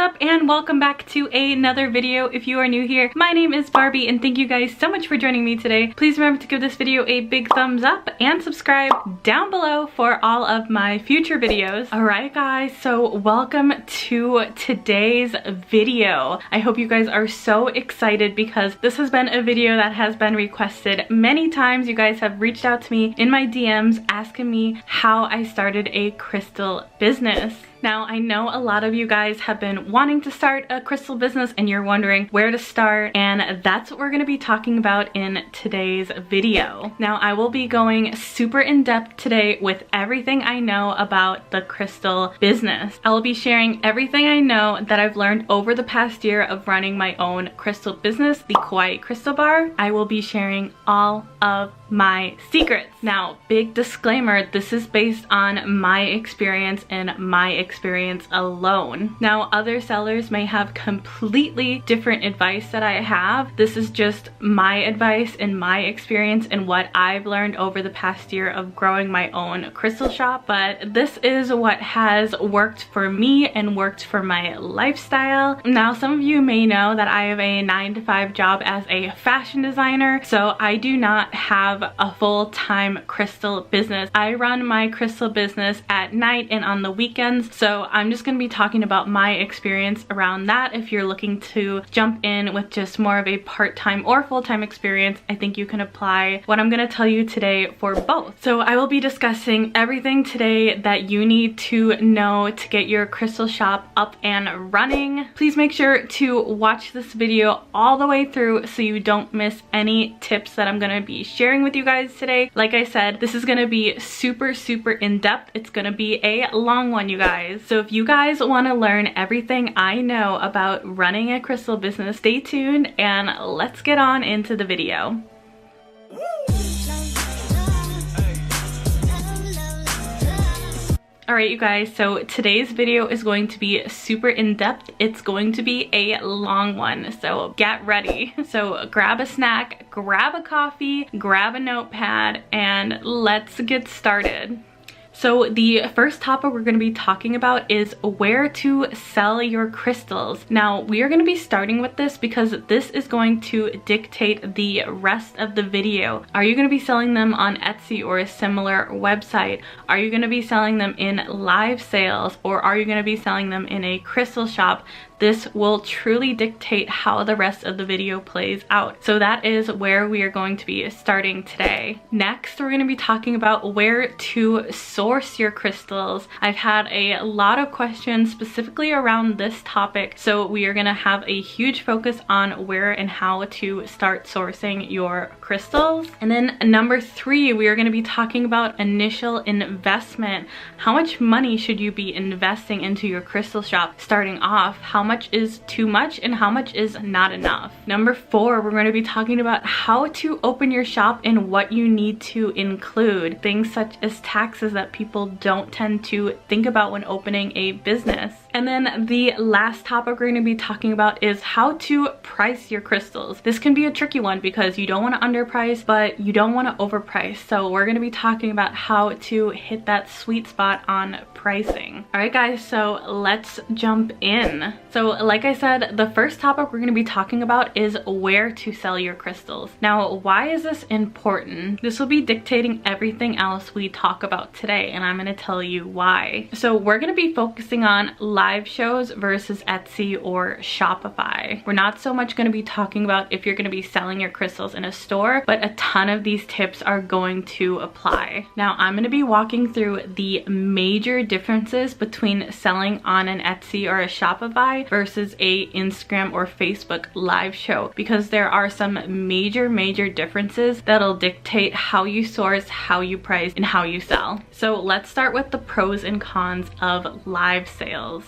up, and welcome back to another video. If you are new here, my name is Barbie and thank you guys so much for joining me today. Please remember to give this video a big thumbs up and subscribe down below for all of my future videos. Alright guys, so welcome to today's video. I hope you guys are so excited because this has been a video that has been requested many times. You guys have reached out to me in my DMs asking me how I started a crystal business. Now, I know a lot of you guys have been wanting to start a crystal business and you're wondering where to start, and that's what we're going to be talking about in today's video. Now, I will be going super in-depth today with everything I know about the crystal business. I will be sharing everything I know that I've learned over the past year of running my own crystal business, the Kawaii Crystal Bar. I will be sharing all of my secrets. Now, big disclaimer, this is based on my experience and my experience alone. Now, other sellers may have completely different advice that I have. This is just my advice and my experience and what I've learned over the past year of growing my own crystal shop, but this is what has worked for me and worked for my lifestyle. Now, some of you may know that I have a 9-to-5 job as a fashion designer, so I do not have a full-time crystal business. I run my crystal business at night and on the weekends, so I'm just going to be talking about my experience around that. If you're looking to jump in with just more of a part-time or full-time experience, I think you can apply what I'm going to tell you today for both. So I will be discussing everything today that you need to know to get your crystal shop up and running. Please make sure to watch this video all the way through so you don't miss any tips that I'm going to be sharing with you guys today. Like I said, this is going to be super in-depth. It's going to be a long one, you guys. So if you guys want to learn everything I know about running a crystal business, stay tuned and let's get on into the video. Alright you guys, so today's video is going to be super in-depth. It's going to be a long one, so get ready. So grab a snack, grab a coffee, grab a notepad, and let's get started. So the first topic we're going to be talking about is where to sell your crystals. Now, we are going to be starting with this because this is going to dictate the rest of the video. Are you going to be selling them on Etsy or a similar website? Are you going to be selling them in live sales, or are you going to be selling them in a crystal shop? This will truly dictate how the rest of the video plays out. So that is where we are going to be starting today. Next, we're going to be talking about where to source your crystals. I've had a lot of questions specifically around this topic, so we are going to have a huge focus on where and how to start sourcing your crystals. And then number 3, we are going to be talking about initial investment. How much money should you be investing into your crystal shop starting off? How much is too much and how much is not enough? Number 4, we're going to be talking about how to open your shop and what you need to include. Things such as taxes that people don't tend to think about when opening a business. And then the last topic we're going to be talking about is how to price your crystals. This can be a tricky one because you don't want to underprice, but you don't want to overprice. So we're going to be talking about how to hit that sweet spot on pricing. Alright guys, so let's jump in. So like I said, the first topic we're going to be talking about is where to sell your crystals. Now, why is this important? This will be dictating everything else we talk about today, and I'm going to tell you why. So we're going to be focusing on live shows versus Etsy or Shopify. We're not so much going to be talking about if you're going to be selling your crystals in a store, but a ton of these tips are going to apply. Now, I'm going to be walking through the major differences between selling on an Etsy or a Shopify versus a Instagram or Facebook live show, because there are some major differences that'll dictate how you source, how you price, and how you sell. So let's start with the pros and cons of live sales.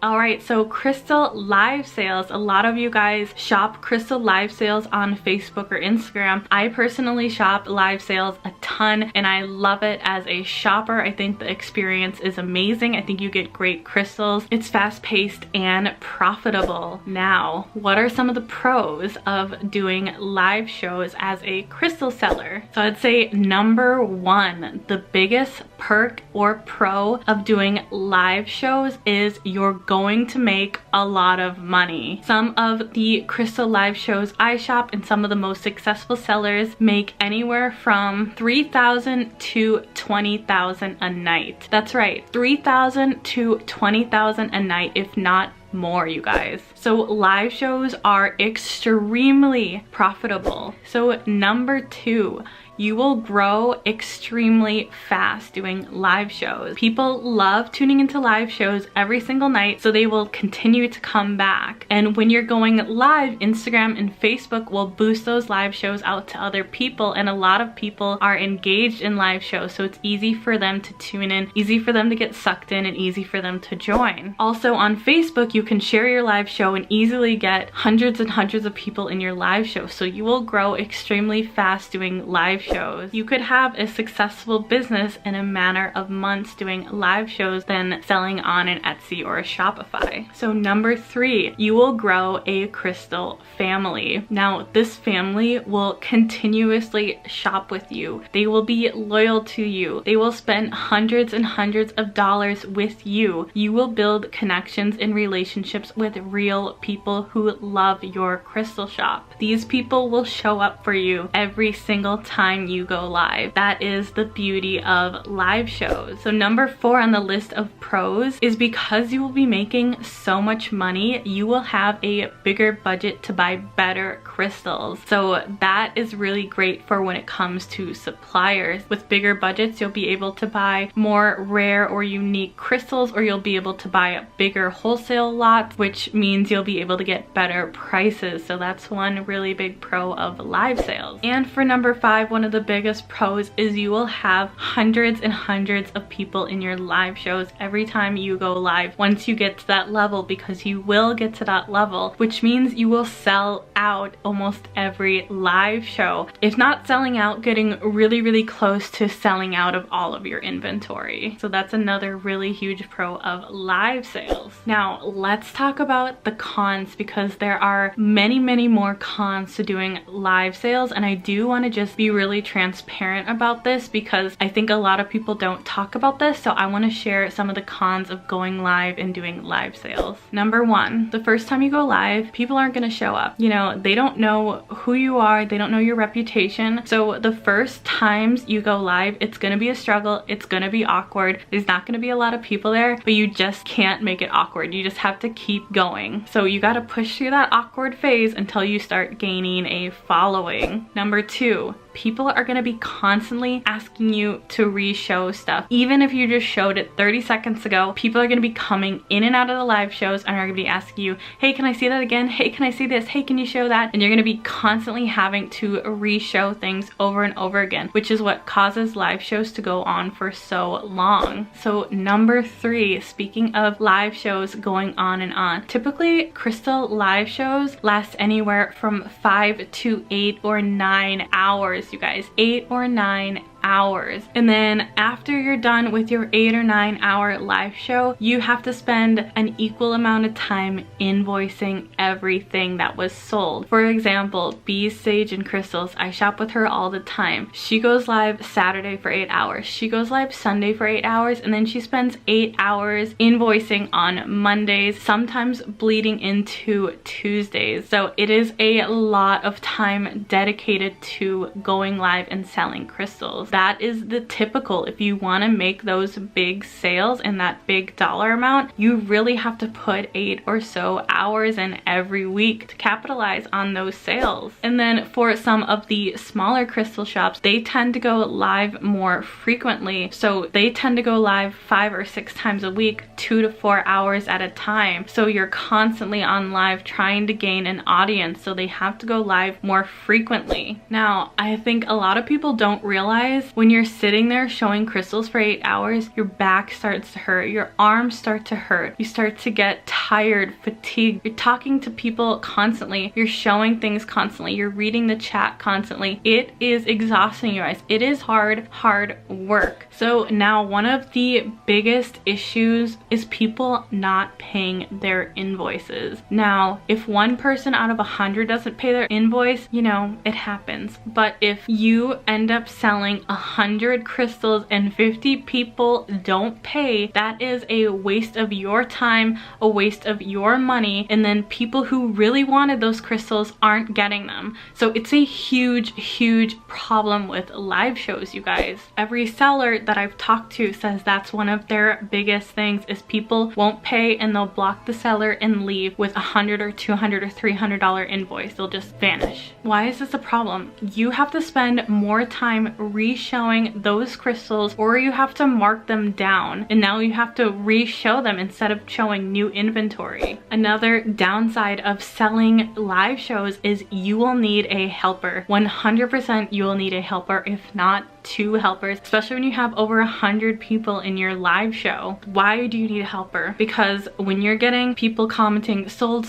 All right, so crystal live sales. A lot of you guys shop crystal live sales on Facebook or Instagram. I personally shop live sales a ton and I love it as a shopper. I think the experience is amazing. I think you get great crystals. It's fast-paced and profitable. Now, what are some of the pros of doing live shows as a crystal seller? So I'd say number one, the biggest perk or pro of doing live shows is you're going to make a lot of money. Some of the crystal live shows I shop and some of the most successful sellers make anywhere from $3,000 to $20,000 a night. That's right, $3,000 to $20,000 a night, if not more, you guys. So live shows are extremely profitable. So number two, you will grow extremely fast doing live shows. People love tuning into live shows every single night, so they will continue to come back. And when you're going live, Instagram and Facebook will boost those live shows out to other people, and a lot of people are engaged in live shows, so it's easy for them to tune in, easy for them to get sucked in, and easy for them to join. Also on Facebook, you can share your live show and easily get hundreds and hundreds of people in your live show, so you will grow extremely fast doing live shows. You could have a successful business in a matter of months doing live shows than selling on an Etsy or a Shopify. So number three, you will grow a crystal family. Now, this family will continuously shop with you. They will be loyal to you. They will spend hundreds and hundreds of dollars with you. You will build connections and relationships with real people who love your crystal shop. These people will show up for you every single time you go live. That is the beauty of live shows. So number four on the list of pros is because you will be making so much money, you will have a bigger budget to buy better crystals. So that is really great for when it comes to suppliers. With bigger budgets, you'll be able to buy more rare or unique crystals, or you'll be able to buy bigger wholesale lots, which means you'll be able to get better prices. So that's one really big pro of live sales. And for number five, one of the biggest pros is you will have hundreds and hundreds of people in your live shows every time you go live once you get to that level, because you will get to that level, which means you will sell out almost every live show. If not selling out, getting really close to selling out of all of your inventory. So that's another really huge pro of live sales. Now let's talk about the cons, because there are many more cons to doing live sales, and I do want to just be really transparent about this because I think a lot of people don't talk about this. So I want to share some of the cons of going live and doing live sales. Number one, the first time you go live, people aren't going to show up. You know, they don't know who you are, they don't know your reputation. So the first times you go live, it's going to be a struggle, it's going to be awkward, there's not going to be a lot of people there, but you just can't make it awkward. You just have to keep going. So you got to push through that awkward phase until you start gaining a following. Number two, people are going to be constantly asking you to re-show stuff. Even if you just showed it 30 seconds ago, people are going to be coming in and out of the live shows and are going to be asking you, hey, can I see that again? Hey, can I see this? Hey, can you show that? And you're going to be constantly having to re-show things over and over again, which is what causes live shows to go on for so long. So number three, speaking of live shows going on and on, typically crystal live shows last anywhere from 5 to 8 or 9 hours, you guys. 8 or 9 hours. And then after you're done with your 8 or 9 hour live show, you have to spend an equal amount of time invoicing everything that was sold. For example, Bees, Sage, and Crystals, I shop with her all the time. She goes live Saturday for 8 hours. She goes live Sunday for 8 hours, and then she spends 8 hours invoicing on Mondays, sometimes bleeding into Tuesdays. So it is a lot of time dedicated to going live and selling crystals. That is the typical. If you want to make those big sales and that big dollar amount, you really have to put 8 or so hours in every week to capitalize on those sales. And then for some of the smaller crystal shops, they tend to go live more frequently. So they tend to go live 5 or 6 times a week, 2 to 4 hours at a time. So you're constantly on live trying to gain an audience. So they have to go live more frequently. Now, I think a lot of people don't realize guys, when you're sitting there showing crystals for 8 hours, your back starts to hurt, your arms start to hurt, you start to get tired, fatigued, you're talking to people constantly, you're showing things constantly, you're reading the chat constantly. It is exhausting, you guys. It is hard work. So now one of the biggest issues is people not paying their invoices. Now, if one person out of 100 doesn't pay their invoice, you know, it happens. But if you end up selling 100 crystals and 50 people don't pay, that is a waste of your time, a waste of your money, and then people who really wanted those crystals aren't getting them. So it's a huge problem with live shows, you guys. Every seller that I've talked to says that's one of their biggest things is people won't pay and they'll block the seller and leave with $100 or $200 or $300 invoice. They'll just vanish. Why is this a problem? You have to spend more time re-showing those crystals, or you have to mark them down and now you have to re-show them instead of showing new inventory. Another downside of selling live shows is you will need a helper. 100% you will need a helper, if not 2 helpers, especially when you have over 100 people in your live show. Why do you need a helper? Because when you're getting people commenting sold,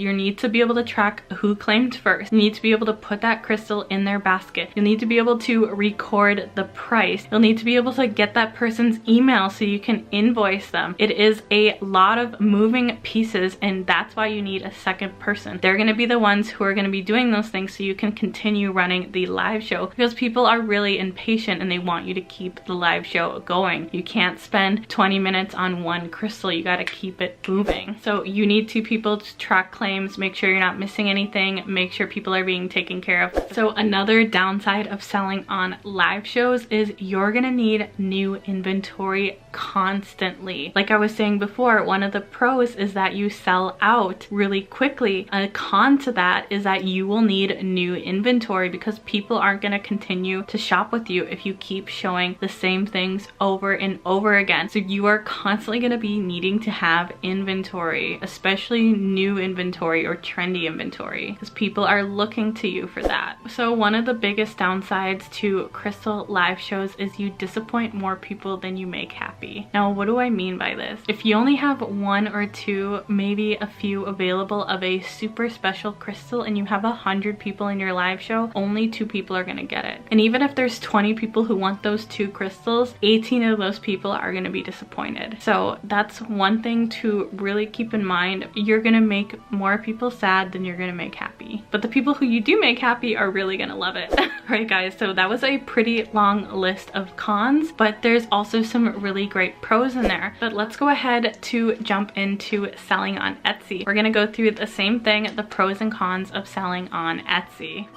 you need to be able to track who claimed first. You need to be able to put that crystal in their basket. You'll need to be able to record the price. You'll need to be able to get that person's email so you can invoice them. It is a lot of moving pieces, and that's why you need a second person. They're going to be the ones who are going to be doing those things so you can continue running the live show, because people are really impatient and they want you to keep the live show going. You can't spend 20 minutes on one crystal. You got to keep it moving. So you need 2 people to track claims, make sure you're not missing anything, make sure people are being taken care of. So another downside of selling on live shows is you're gonna need new inventory constantly. Like I was saying before, one of the pros is that you sell out really quickly. A con to that is that you will need new inventory because people aren't gonna continue to shop with you if you keep showing the same things over and over again. So you are constantly going to be needing to have inventory, especially new inventory or trendy inventory, because people are looking to you for that. So one of the biggest downsides to crystal live shows is you disappoint more people than you make happy. Now, what do I mean by this? If you only have 1 or 2, maybe a few available of a super special crystal and you have 100 people in your live show, only 2 people are going to get it. And even if there's 20 people who want those 2 crystals, 18 of those people are going to be disappointed. So that's one thing to really keep in mind. You're going to make more people sad than you're going to make happy. But the people who you do make happy are really going to love it. Right, guys, so that was a pretty long list of cons, but there's also some really great pros in there. But let's go ahead to jump into selling on Etsy. We're going to go through the same thing, the pros and cons of selling on Etsy.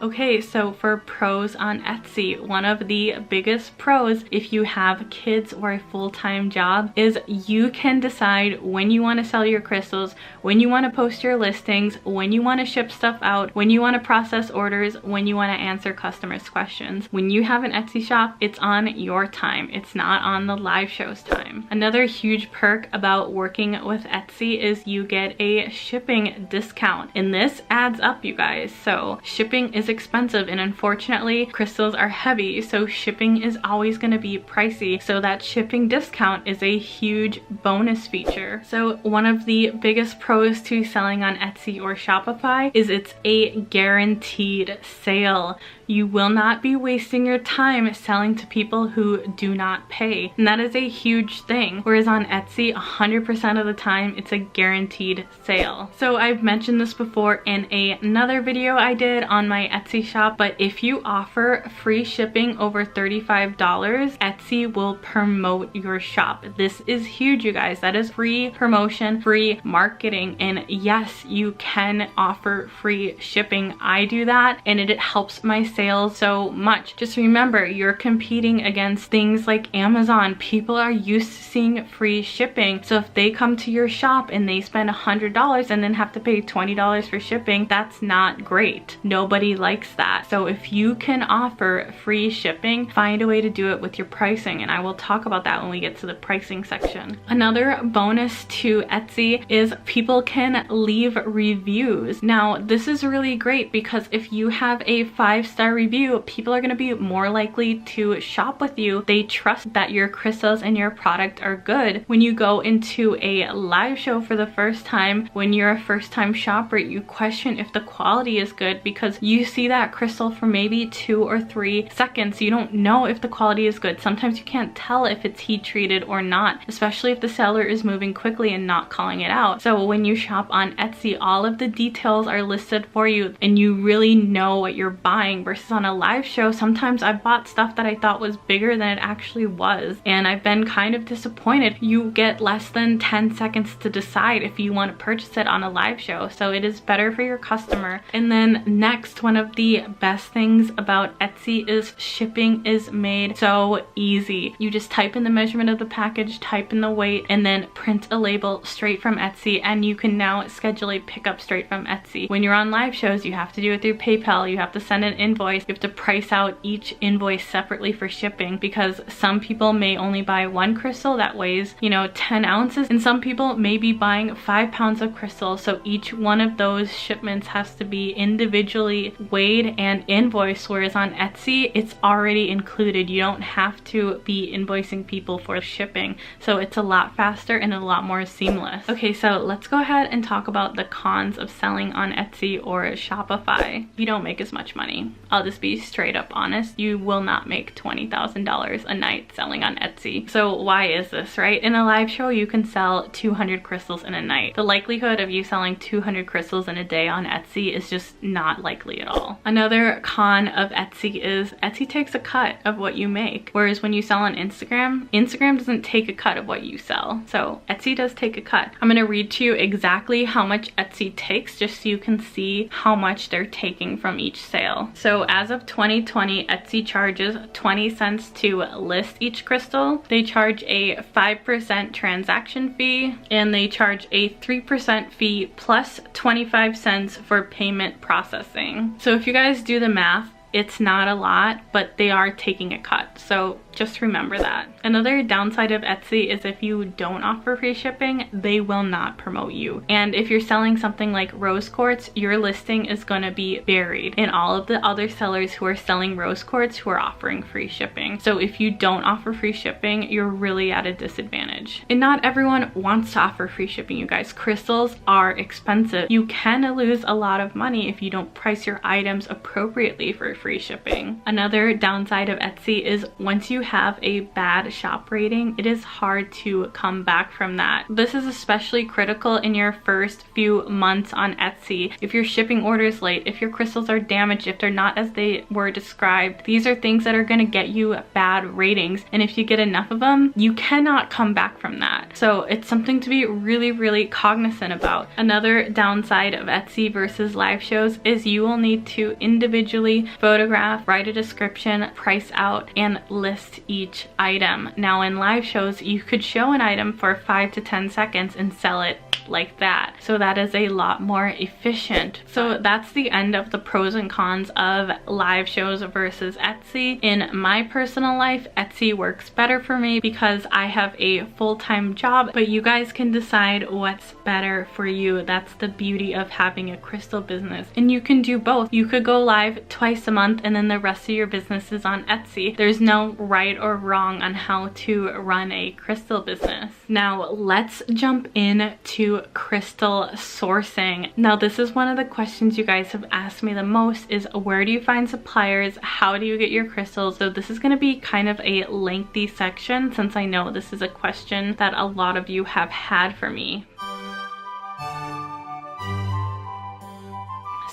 Okay, so for pros on Etsy, one of the biggest pros if you have kids or a full-time job is you can decide when you want to sell your crystals, when you want to post your listings, when you want to ship stuff out, when you want to process orders, when you want to answer customers' questions. When you have an Etsy shop, it's on your time. It's not on the live show's time. Another huge perk about working with Etsy is you get a shipping discount, and this adds up, you guys. So shipping is expensive, and unfortunately crystals are heavy, so shipping is always going to be pricey. So that shipping discount is a huge bonus feature. So one of the biggest pros to selling on Etsy or Shopify is it's a guaranteed sale. You will not be wasting your time selling to people who do not pay, and that is a huge thing. Whereas on Etsy, 100% of the time it's a guaranteed sale. So I've mentioned this before in another video I did on my Etsy shop, but if you offer free shipping over $35, Etsy will promote your shop. This is huge, you guys. That is free promotion, free marketing, and yes, you can offer free shipping. I do that and it helps my sales so much. Just remember, you're competing against things like Amazon. People are used to seeing free shipping, so if they come to your shop and they spend $100 and then have to pay $20 for shipping, that's not great. Nobody likes likes that. So if you can offer free shipping, find a way to do it with your pricing, and I will talk about that when we get to the pricing section. Another bonus to Etsy is people can leave reviews. Now, this is really great because if you have a 5-star review, people are going to be more likely to shop with you. They trust that your crystals and your product are good. When you go into a live show for the first time, when you're a first-time shopper, you question if the quality is good because you see that crystal for maybe 2 or 3 seconds. You don't know if the quality is good. Sometimes you can't tell if it's heat treated or not, especially if the seller is moving quickly and not calling it out. So when you shop on Etsy, all of the details are listed for you and you really know what you're buying, versus on a live show, sometimes I bought stuff that I thought was bigger than it actually was, and I've been kind of disappointed. You get less than 10 seconds to decide if you want to purchase it on a live show, so it is better for your customer. And then next, one of the best things about Etsy is shipping is made so easy. You just type in the measurement of the package, type in the weight, and then print a label straight from Etsy, and you can now schedule a pickup straight from Etsy. When you're on live shows, you have to do it through PayPal, you have to send an invoice, you have to price out each invoice separately for shipping, because some people may only buy 1 crystal that weighs, you know, 10 ounces, and some people may be buying 5 pounds of crystal, so each one of those shipments has to be individually weighed and invoiced, whereas on Etsy, it's already included. You don't have to be invoicing people for shipping, so it's a lot faster and a lot more seamless. Okay, so let's go ahead and talk about the cons of selling on Etsy or Shopify. You don't make as much money. I'll just be straight up honest. You will not make $20,000 a night selling on Etsy. So why is this, right? In a live show, you can sell 200 crystals in a night. The likelihood of you selling 200 crystals in a day on Etsy is just not likely at all. Another con of Etsy is Etsy takes a cut of what you make, whereas when you sell on Instagram, Instagram doesn't take a cut of what you sell. So Etsy does take a cut. I'm gonna read to you exactly how much Etsy takes just so you can see how much they're taking from each sale. So as of 2020, Etsy charges 20 cents to list each crystal. They charge a 5% transaction fee, and they charge a 3% fee plus 25 cents for payment processing. So if you guys do the math, it's not a lot, but they are taking a cut. So just remember that. Another downside of Etsy is if you don't offer free shipping, they will not promote you. And if you're selling something like rose quartz, your listing is going to be buried in all of the other sellers who are selling rose quartz who are offering free shipping. So if you don't offer free shipping, you're really at a disadvantage. And not everyone wants to offer free shipping, you guys. Crystals are expensive. You can lose a lot of money if you don't price your items appropriately for free shipping. Another downside of Etsy is once you have a bad shop rating, it is hard to come back from that. This is especially critical in your first few months on Etsy. If your shipping order is late, if your crystals are damaged, if they're not as they were described, these are things that are going to get you bad ratings. And if you get enough of them, you cannot come back from that. So it's something to be really, really cognizant about. Another downside of Etsy versus live shows is you will need to individually photograph, write a description, price out, and list each item. Now in live shows, you could show an item for 5 to 10 seconds and sell it like that. So that is a lot more efficient. So that's the end of the pros and cons of live shows versus Etsy. In my personal life, Etsy works better for me because I have a full-time job, but you guys can decide what's better for you. That's the beauty of having a crystal business. And you can do both. You could go live twice a month and then the rest of your business is on Etsy. There's no right or wrong on how to run a crystal business. Now let's jump into crystal sourcing. Now this is one of the questions you guys have asked me the most, is where do you find suppliers? How do you get your crystals? So this is going to be kind of a lengthy section since I know this is a question that a lot of you have had for me.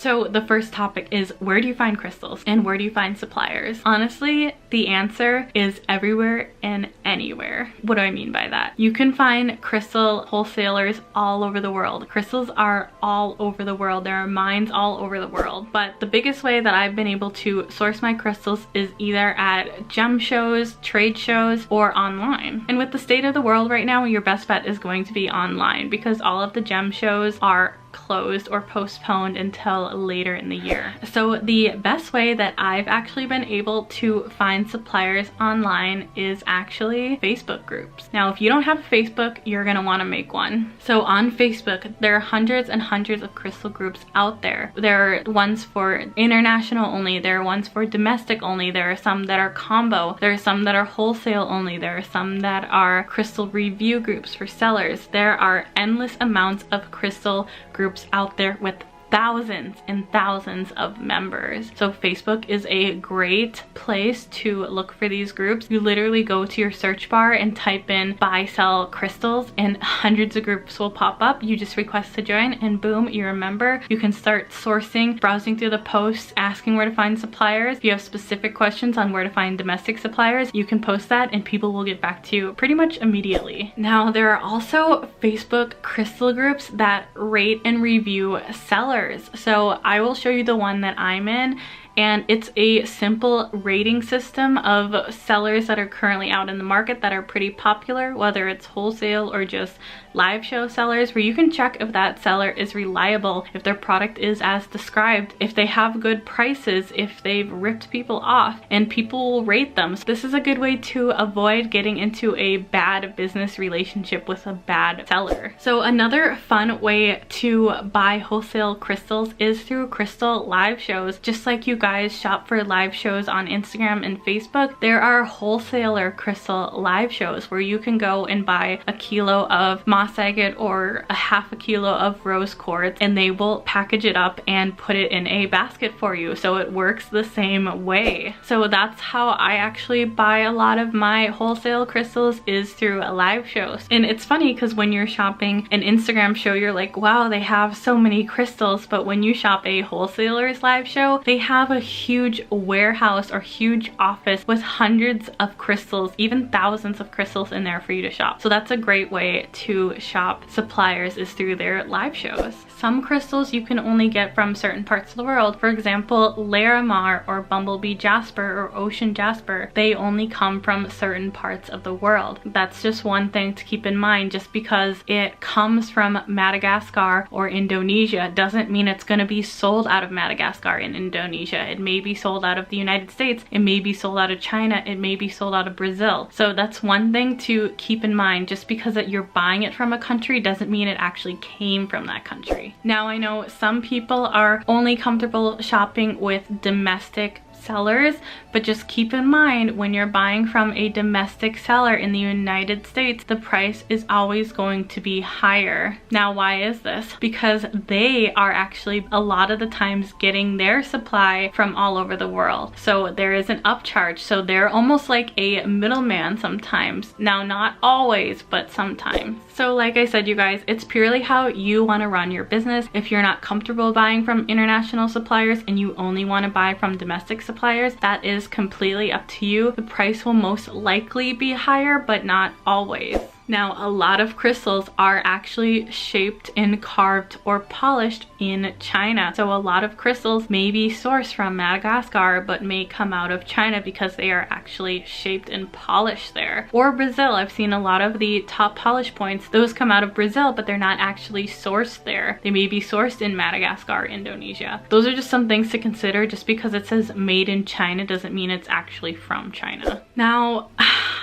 So the first topic is, where do you find crystals and where do you find suppliers? Honestly, the answer is everywhere and anywhere. What do I mean by that? You can find crystal wholesalers all over the world. Crystals are all over the world. There are mines all over the world. But the biggest way that I've been able to source my crystals is either at gem shows, trade shows, or online. And with the state of the world right now, your best bet is going to be online because all of the gem shows are closed or postponed until later in the year. So the best way that I've actually been able to find suppliers online is actually Facebook groups. Now, if you don't have a Facebook, you're gonna wanna make one. So on Facebook, there are hundreds and hundreds of crystal groups out there. There are ones for international only, there are ones for domestic only, there are some that are combo, there are some that are wholesale only, there are some that are crystal review groups for sellers. There are endless amounts of crystal groups out there with thousands and thousands of members. So Facebook is a great place to look for these groups. You literally go to your search bar and type in buy, sell crystals and hundreds of groups will pop up. You just request to join and boom, you're a member. You can start sourcing, browsing through the posts, asking where to find suppliers. If you have specific questions on where to find domestic suppliers, you can post that and people will get back to you pretty much immediately. Now, there are also Facebook crystal groups that rate and review sellers. So I will show you the one that I'm in, and it's a simple rating system of sellers that are currently out in the market that are pretty popular, whether it's wholesale or just live show sellers, where you can check if that seller is reliable, if their product is as described, if they have good prices, if they've ripped people off, and people will rate them. So this is a good way to avoid getting into a bad business relationship with a bad seller. So another fun way to buy wholesale crystals is through crystal live shows. Just like you guys shop for live shows on Instagram and Facebook, there are wholesaler crystal live shows where you can go and buy a kilo of moss agate or a half a kilo of rose quartz, and they will package it up and put it in a basket for you. So it works the same way. So that's how I actually buy a lot of my wholesale crystals, is through live shows. And it's funny because when you're shopping an Instagram show, you're like, wow, they have so many crystals. But when you shop a wholesaler's live show, they have a huge warehouse or huge office with hundreds of crystals, even thousands of crystals in there for you to shop. So that's a great way to shop suppliers, is through their live shows. Some crystals you can only get from certain parts of the world. For example, Larimar or Bumblebee Jasper or Ocean Jasper, they only come from certain parts of the world. That's just one thing to keep in mind. Just because it comes from Madagascar or Indonesia doesn't mean it's going to be sold out of Madagascar and Indonesia. It may be sold out of the United States, it may be sold out of China, it may be sold out of Brazil. So that's one thing to keep in mind. Just because that you're buying it from a country doesn't mean it actually came from that country. Now, I know some people are only comfortable shopping with domestic sellers, but just keep in mind, when you're buying from a domestic seller in the United States, the price is always going to be higher. Now, why is this? Because they are actually a lot of the times getting their supply from all over the world. So there is an upcharge. So they're almost like a middleman sometimes. Now, not always, but sometimes. So like I said, you guys, it's purely how you want to run your business. If you're not comfortable buying from international suppliers and you only want to buy from domestic suppliers, that is completely up to you. The price will most likely be higher, but not always. Now, a lot of crystals are actually shaped and carved or polished in China. So a lot of crystals may be sourced from Madagascar, but may come out of China because they are actually shaped and polished there. Or Brazil. I've seen a lot of the top polish points. Those come out of Brazil, but they're not actually sourced there. They may be sourced in Madagascar, Indonesia. Those are just some things to consider. Just because it says made in China doesn't mean it's actually from China. Now,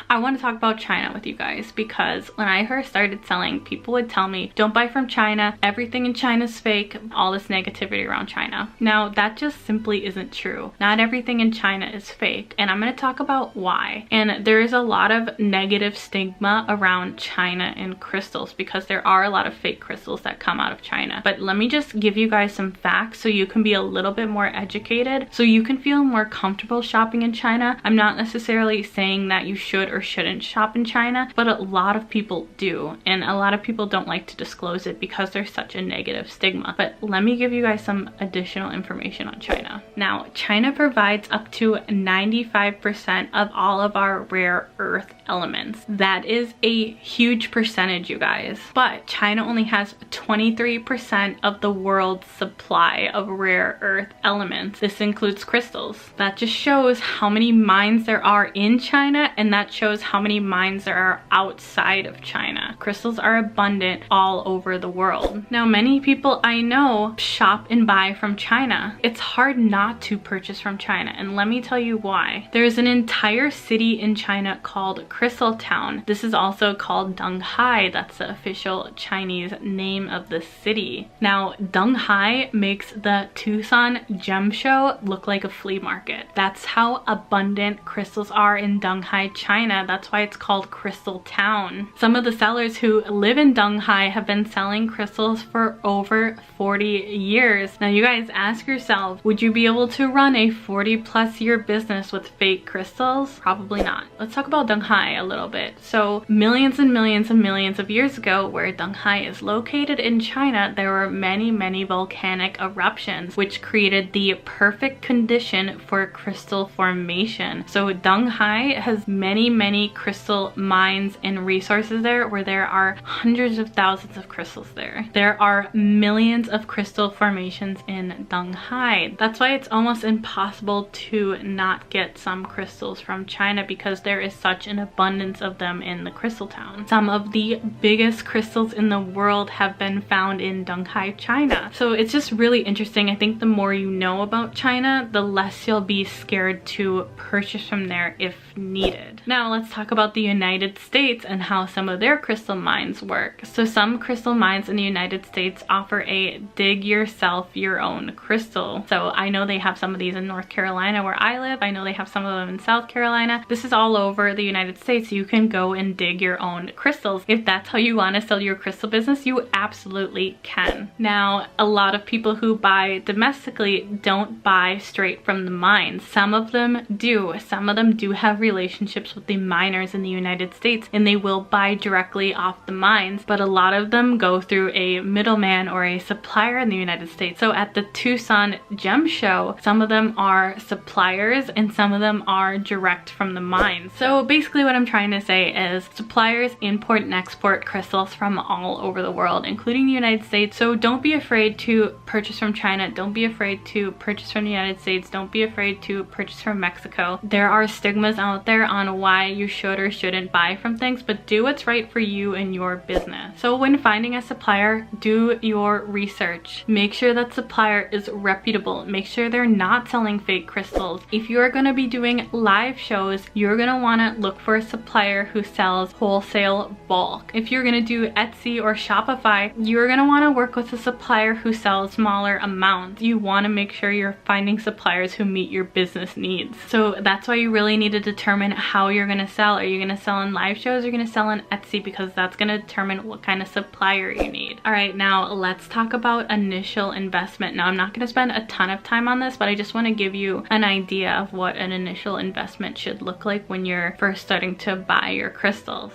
I want to talk about China with you guys, because when I first started selling, people would tell me, don't buy from China, everything in China is fake, all this negativity around China. Now, that just simply isn't true. Not everything in China is fake, and I'm going to talk about why. And there is a lot of negative stigma around China and crystals, because there are a lot of fake crystals that come out of China. But let me just give you guys some facts so you can be a little bit more educated, so you can feel more comfortable shopping in China. I'm not necessarily saying that you should or shouldn't shop in China, but a lot of people do, and a lot of people don't like to disclose it because there's such a negative stigma. But let me give you guys some additional information on China. Now, China provides up to 95% of all of our rare earth elements. That is a huge percentage, you guys. But China only has 23% of the world's supply of rare earth elements. This includes crystals. That just shows how many mines there are in China, and that shows how many mines there are outside of China. Crystals are abundant all over the world. Now, many people I know shop and buy from China. It's hard not to purchase from China, and let me tell you why. There's an entire city in China called Crystal Town. This is also called Donghai. That's the official Chinese name of the city. Now, Donghai makes the Tucson gem show look like a flea market. That's how abundant crystals are in Donghai, China. That's why it's called Crystal Town. Some of the sellers who live in Donghai have been selling crystals for over 40 years. Now, you guys ask yourself, would you be able to run a 40+ year business with fake crystals? Probably not. Let's talk about Donghai a little bit. So millions and millions and millions of years ago, where Donghai is located in China, there were many volcanic eruptions which created the perfect condition for crystal formation. So Donghai has many crystal mines and resources there, where there are hundreds of thousands of crystals there. There are millions of crystal formations in Donghai. That's why it's almost impossible to not get some crystals from China, because there is such an abundance of them in the crystal town. Some of the biggest crystals in the world have been found in Donghai, China. So it's just really interesting. I think the more you know about China, the less you'll be scared to purchase from there if needed. Now let's talk about the United States and how some of their crystal mines work. So some crystal mines in the United States offer a dig yourself your own crystal. So I know they have some of these in North Carolina where I live. I know they have some of them in South Carolina. This is all over the United States. You can go and dig your own crystals. If that's how you want to sell your crystal business, you absolutely can. Now, a lot of people who buy domestically don't buy straight from the mines. Some of them do. Some of them do have relationships with the miners in the United States, and they will buy directly off the mines, but a lot of them go through a middleman or a supplier in the United States. So at the Tucson Gem Show, some of them are suppliers and some of them are direct from the mines. So basically what I'm trying to say is suppliers import and export crystals from all over the world, including the United States. So don't be afraid to purchase from China. Don't be afraid to purchase from the United States. Don't be afraid to purchase from Mexico. There are stigmas out there on why you should or shouldn't buy from things, but do what's right for you and your business. So when finding a supplier, do your research. Make sure that supplier is reputable. Make sure they're not selling fake crystals. If you're going to be doing live shows, you're going to want to look for a supplier who sells wholesale bulk. If you're going to do Etsy or Shopify, you're going to want to work with a supplier who sells smaller amounts. You want to make sure you're finding suppliers who meet your business needs. So that's why you really need to determine how you're going to sell. Are you going to sell in live shows? Or are you going to sell on Etsy? Because that's going to determine what kind of supplier you need. All right, now let's talk about initial investment. Now, I'm not going to spend a ton of time on this, but I just want to give you an idea of what an initial investment should look like when you're first starting to buy your crystals.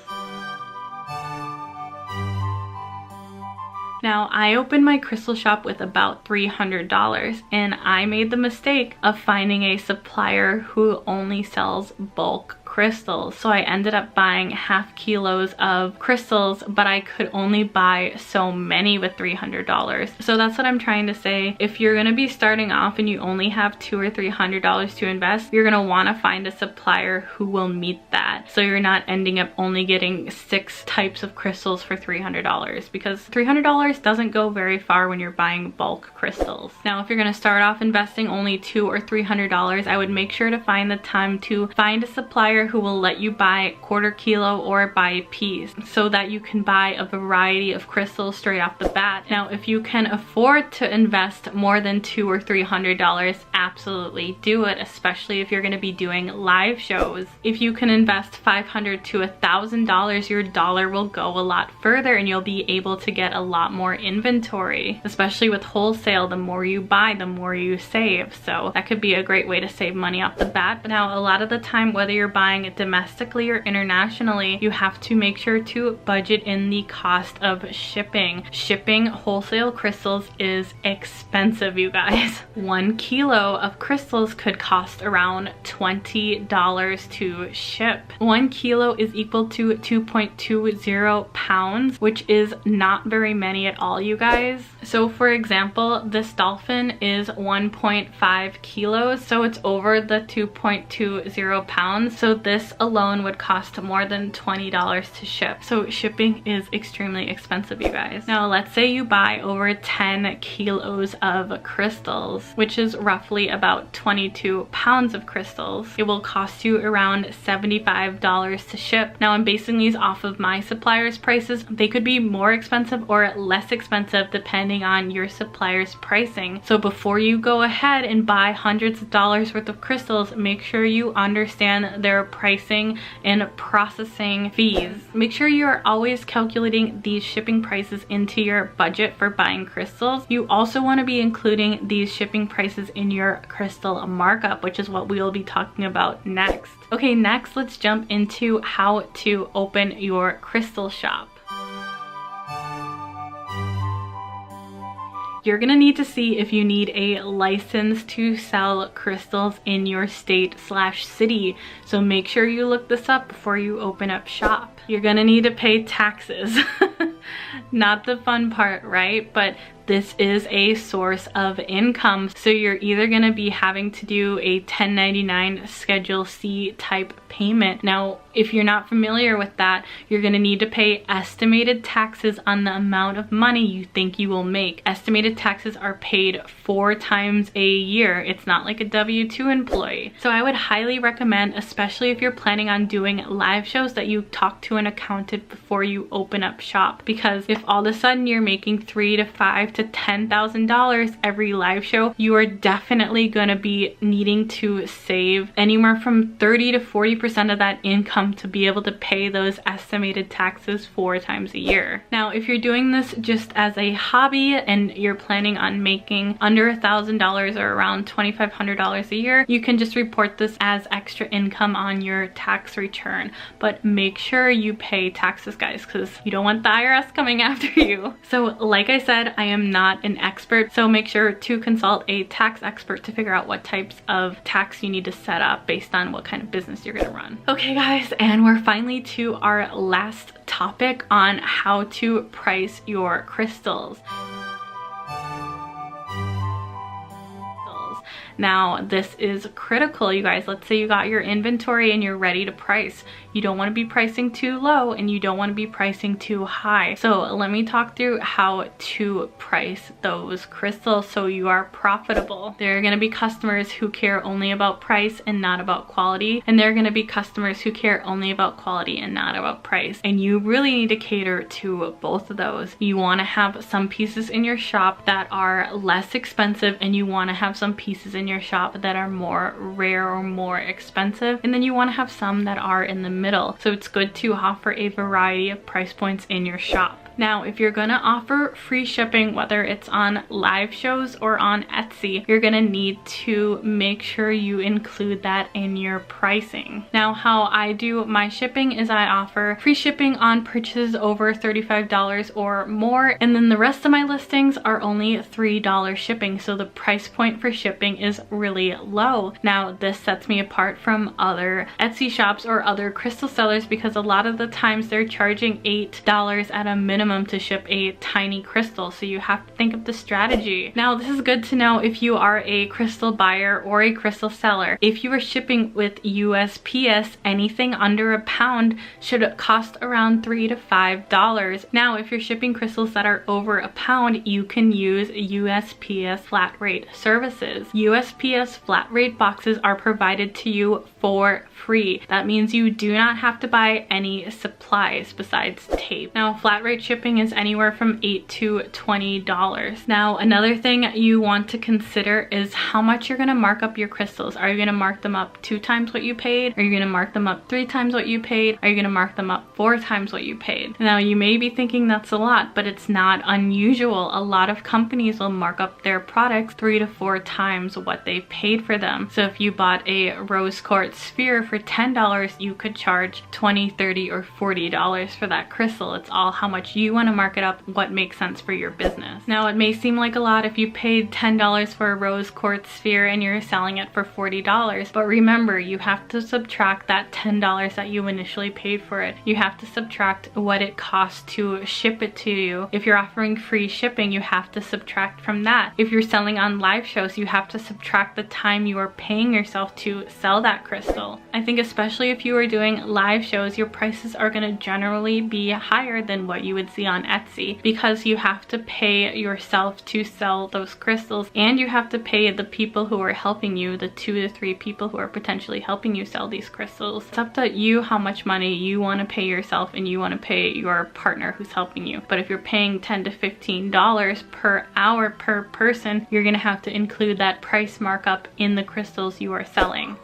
Now, I opened my crystal shop with about $300, and I made the mistake of finding a supplier who only sells bulk crystals. So I ended up buying half kilos of crystals, but I could only buy so many with $300. So that's what I'm trying to say. If you're gonna be starting off and you only have $200 or $300 to invest, you're gonna wanna find a supplier who will meet that. So you're not ending up only getting 6 types of crystals for $300, because $300 doesn't go very far when you're buying bulk crystals. Now, if you're gonna start off investing only $200 or $300, I would make sure to find the time to find a supplier who will let you buy quarter kilo or by a piece, so that you can buy a variety of crystals straight off the bat. Now, if you can afford to invest more than $200 or $300, absolutely do it, especially if you're going to be doing live shows. If you can invest $500 to $1,000, your dollar will go a lot further and you'll be able to get a lot more inventory. Especially with wholesale, the more you buy, the more you save. So that could be a great way to save money off the bat. But now, a lot of the time, whether you're buying it domestically or internationally, you have to make sure to budget in the cost of shipping. Shipping wholesale crystals is expensive, you guys. 1 kilo of crystals could cost around $20 to ship. 1 kilo is equal to 2.20 pounds, which is not very many at all, you guys. So for example, this dolphin is 1.5 kilos, so it's over the 2.20 pounds. So this alone would cost more than $20 to ship. So shipping is extremely expensive, you guys. Now let's say you buy over 10 kilos of crystals, which is roughly about 22 pounds of crystals. It will cost you around $75 to ship. Now I'm basing these off of my supplier's prices. They could be more expensive or less expensive depending on your supplier's pricing. So before you go ahead and buy hundreds of dollars worth of crystals, make sure you understand their pricing and processing fees. Make sure you're always calculating these shipping prices into your budget for buying crystals. You also want to be including these shipping prices in your crystal markup, which is what we will be talking about next. Okay, next let's jump into how to open your crystal shop. You're gonna need to see if you need a license to sell crystals in your state/city. So make sure you look this up before you open up shop. You're gonna need to pay taxes. Not the fun part, right? But this is a source of income. So you're either gonna be having to do a 1099 Schedule C type payment. Now, if you're not familiar with that, you're gonna need to pay estimated taxes on the amount of money you think you will make. Estimated taxes are paid 4 times a year. It's not like a W-2 employee. So I would highly recommend, especially if you're planning on doing live shows, that you talk to an accountant before you open up shop. Because if all of a sudden you're making $3,000 to $5,000 to $10,000 every live show, you are definitely gonna be needing to save anywhere from 30 to 40% of that income to be able to pay those estimated taxes 4 times a year. Now, if you're doing this just as a hobby and you're planning on making under $1,000 or around $2,500 a year, you can just report this as extra income on your tax return. But make sure you pay taxes, guys, because you don't want the IRS coming after you. So like I said, I am not an expert, so make sure to consult a tax expert to figure out what types of tax you need to set up based on what kind of business you're gonna run. Okay guys, and we're finally to our last topic on how to price your crystals. Now, this is critical, you guys. Let's say you got your inventory and you're ready to price. You don't want to be pricing too low and you don't want to be pricing too high. So let me talk through how to price those crystals so you are profitable. There are going to be customers who care only about price and not about quality. And there are going to be customers who care only about quality and not about price. And you really need to cater to both of those. You want to have some pieces in your shop that are less expensive, and you want to have some pieces in your shop that are more rare or more expensive, and then you want to have some that are in the middle. So it's good to offer a variety of price points in your shop. Now, if you're gonna offer free shipping, whether it's on live shows or on Etsy, you're gonna need to make sure you include that in your pricing. Now, how I do my shipping is I offer free shipping on purchases over $35 or more, and then the rest of my listings are only $3 shipping, so the price point for shipping is really low. Now, this sets me apart from other Etsy shops or other crystal sellers because a lot of the times they're charging $8 at a minimum to ship a tiny crystal, so you have to think of the strategy. Now, this is good to know if you are a crystal buyer or a crystal seller. If you are shipping with USPS, anything under a pound should cost around $3 to $5. Now, if you're shipping crystals that are over a pound, you can use USPS flat rate services. USPS flat rate boxes are provided to you for free. That means you do not have to buy any supplies besides tape. Now, flat rate shipping is anywhere from $8 to $20. Now, another thing you want to consider is how much you're gonna mark up your crystals. Are you gonna mark them up 2 times what you paid? Are you gonna mark them up 3 times what you paid? Are you gonna mark them up 4 times what you paid? Now, you may be thinking that's a lot, but it's not unusual. A lot of companies will mark up their products 3 to 4 times what they paid for them. So if you bought a rose quartz sphere for $10, you could charge $20, $30, or $40 for that crystal. It's all how much you want to mark it up what makes sense for your business. Now, it may seem like a lot if you paid $10 for a rose quartz sphere and you're selling it for $40, but remember, you have to subtract that $10 that you initially paid for it. You have to subtract what it costs to ship it to you. If you're offering free shipping, you have to subtract from that. If you're selling on live shows, you have to subtract the time you are paying yourself to sell that crystal. I think especially if you are doing live shows, your prices are going to generally be higher than what you would see on Etsy, because you have to pay yourself to sell those crystals, and you have to pay the people who are helping you, the 2 to 3 people who are potentially helping you sell these crystals. It's up to you how much money you want to pay yourself and you want to pay your partner who's helping you. But if you're paying $10 to $15 per hour per person, you're going to have to include that price markup in the crystals you are selling.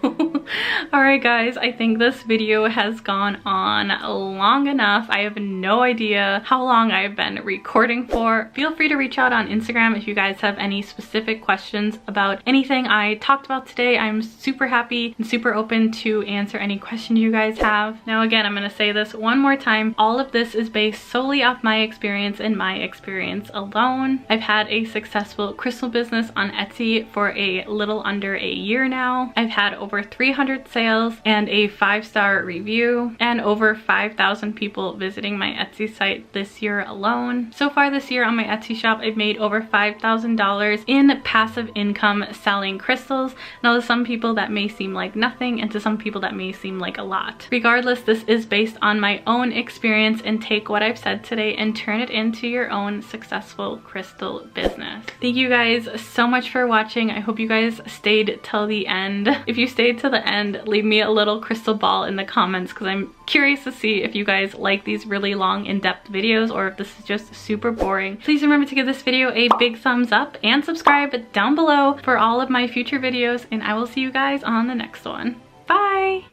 Alright guys, I think this video has gone on long enough. I have no idea how long I've been recording for. Feel free to reach out on Instagram if you guys have any specific questions about anything I talked about today. I'm super happy and super open to answer any question you guys have. Now again, I'm going to say this one more time. All of this is based solely off my experience and my experience alone. I've had a successful crystal business on Etsy for a little under a year now. I've had over 300 sales and a 5-star review and over 5,000 people visiting my Etsy site this year alone. So far this year on my Etsy shop, I've made over $5,000 in passive income selling crystals. Now to some people that may seem like nothing, and to some people that may seem like a lot. Regardless, this is based on my own experience, and take what I've said today and turn it into your own successful crystal business. Thank you guys so much for watching. I hope you guys stayed till the end. If you stayed till the end, leave me a little crystal ball in the comments, because I'm curious to see if you guys like these really long in-depth videos or if this is just super boring. Please remember to give this video a big thumbs up and subscribe down below for all of my future videos, and I will see you guys on the next one. Bye!